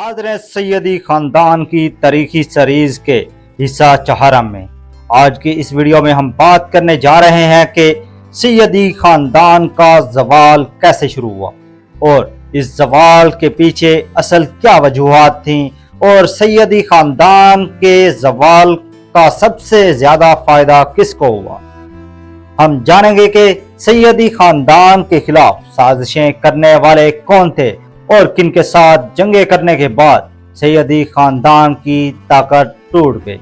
हाज़िर हैं सैयदी खानदान की तारीखी सीरीज के हिस्सा 4 में। आज की इस वीडियो में हम बात करने जा रहे हैं कि सैयदी खानदान का ज़वाल कैसे शुरू हुआ और इस ज़वाल के पीछे असल क्या वजूहात थीं और सैयदी खानदान के ज़वाल का सबसे ज़्यादा फ़ायदा किसको हुआ। हम जानेंगे कि सैयदी खानदान के खिलाफ साजिशें करने वाले कौन थे और किन के साथ जंगे करने के बाद सैयदी खानदान की ताकत टूट गई।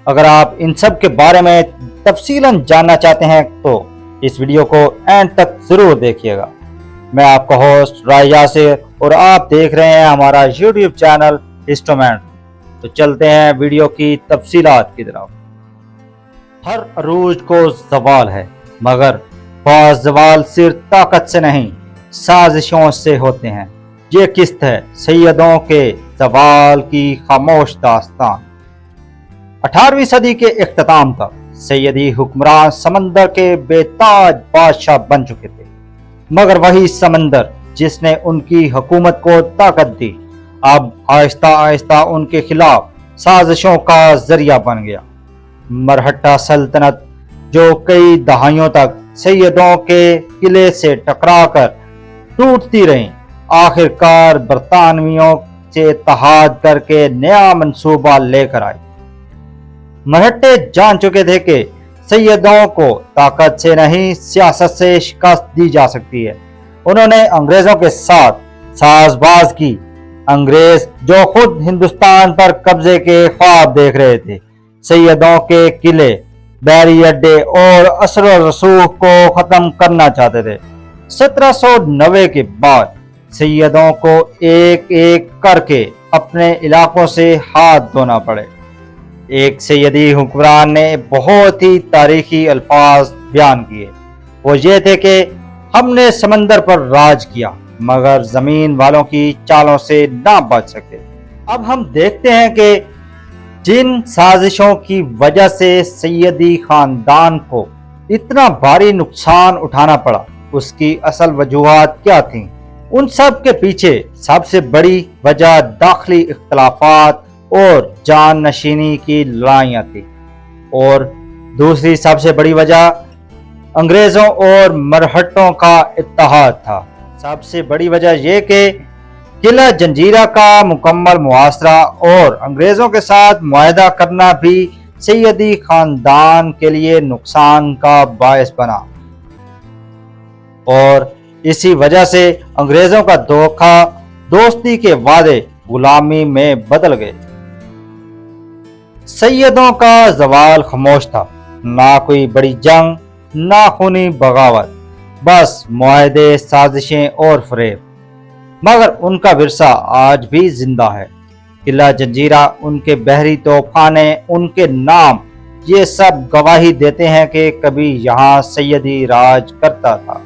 अगर आप इन सब के बारे में तफसीलन जानना चाहते हैं तो इस वीडियो को एंड तक जरूर देखिएगा। मैं आपका होस्ट राय यासिर और आप देख रहे हैं हमारा यूट्यूब चैनल हिस्टोमेंट। तो चलते हैं वीडियो की तफसीलात की तरफ। हर अरूज को ज़वाल है, मगर बाज़ ज़वाल सिर्फ ताकत से नहीं साजिशों से होते हैं। ये किस्त है सैयदों के ज़वाल की खामोश दास्तान। 18वीं सदी के इख्तिताम तक सैयदी हुक्मरान समंदर के बेताज बादशाह बन चुके थे, मगर वही समंदर जिसने उनकी हुकूमत को ताकत दी अब आहिस्ता आहिस्ता उनके खिलाफ साजिशों का जरिया बन गया। मरहट्टा सल्तनत जो कई दहाइयों तक सैयदों के किले से टकराकर टूटती रही, आखिरकार बरतानवियों से इत्तेहाद करके नया मंसूबा लेकर आई। मरहट्टे जान चुके थे कि सैयदों को ताकत से नहीं सियासत से शिकस्त दी जा सकती है। उन्होंने अंग्रेजों के साथ साजबाज की। अंग्रेज जो खुद हिंदुस्तान पर कब्जे के ख्वाब देख रहे थे, सैयदों के किले, बहरी अड्डे और असर रसूख को खत्म करना चाहते थे। 1790 के बाद सैयदों को एक एक करके अपने इलाकों से हाथ धोना पड़े। एक सैयदी हुक्मरान ने बहुत ही तारीखी अल्फाज बयान किए। वो ये थे कि हमने समंदर पर राज किया मगर जमीन वालों की चालों से ना बच सके। अब हम देखते हैं कि जिन साजिशों की वजह से सैयदी खानदान को इतना भारी नुकसान उठाना पड़ा उसकी असल वजूहात क्या थीं। उन सब के पीछे सबसे बड़ी वजह दाखिली इख्तलाफात और जान नशीनी की लड़ाइयाँ थी और दूसरी सबसे बड़ी वजह अंग्रेजों और मरहट्टों का इत्तेहाद था। सबसे बड़ी वजह यह कि किला जंजीरा का मुकम्मल मुआसरा और अंग्रेजों के साथ मुआहदा करना भी सैयदी खानदान के लिए नुकसान का बायस बना और इसी वजह से अंग्रेजों का धोखा दोस्ती के वादे गुलामी में बदल गए। सैयदों का ज़वाल खामोश था, ना कोई बड़ी जंग, ना खूनी बगावत, बस मुआहदे, साजिशें और फरेब। मगर उनका विरसा आज भी जिंदा है। किला जंजीरा, उनके बहरी तोपखाने, उनके नाम, ये सब गवाही देते हैं कि कभी यहाँ सैयदी राज करता था।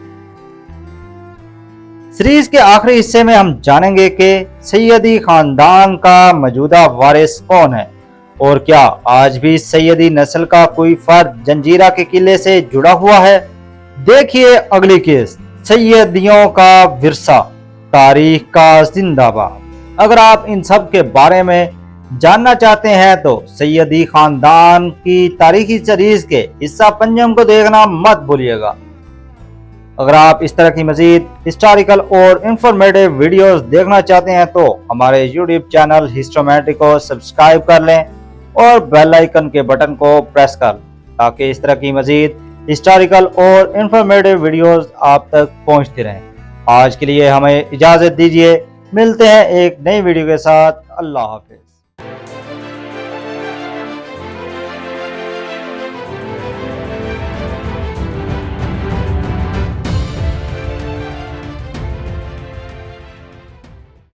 सीरीज के आखिरी हिस्से में हम जानेंगे कि सैयदी खानदान का मौजूदा वारिस कौन है और क्या आज भी सैयदी नस्ल का कोई फर्द जंजीरा के किले से जुड़ा हुआ है। देखिए अगली किस्त, सैयदियों का विरसा, तारीख का जिंदाबाद। अगर आप इन सब के बारे में जानना चाहते हैं तो सैयदी खानदान की तारीखी सीरीज के हिस्सा 5 को देखना मत भूलिएगा। अगर आप इस तरह की मजीद हिस्टोरिकल और इंफॉर्मेटिव वीडियोस देखना चाहते हैं तो हमारे यूट्यूब चैनल हिस्टोमेटिक को सब्सक्राइब कर लें और बेल आइकन के बटन को प्रेस कर लें ताकि इस तरह की मजीद हिस्टोरिकल और इंफॉर्मेटिव वीडियोस आप तक पहुंचती रहें। आज के लिए हमें इजाज़त दीजिए, मिलते हैं एक नई वीडियो के साथ। अल्लाह हाफिज।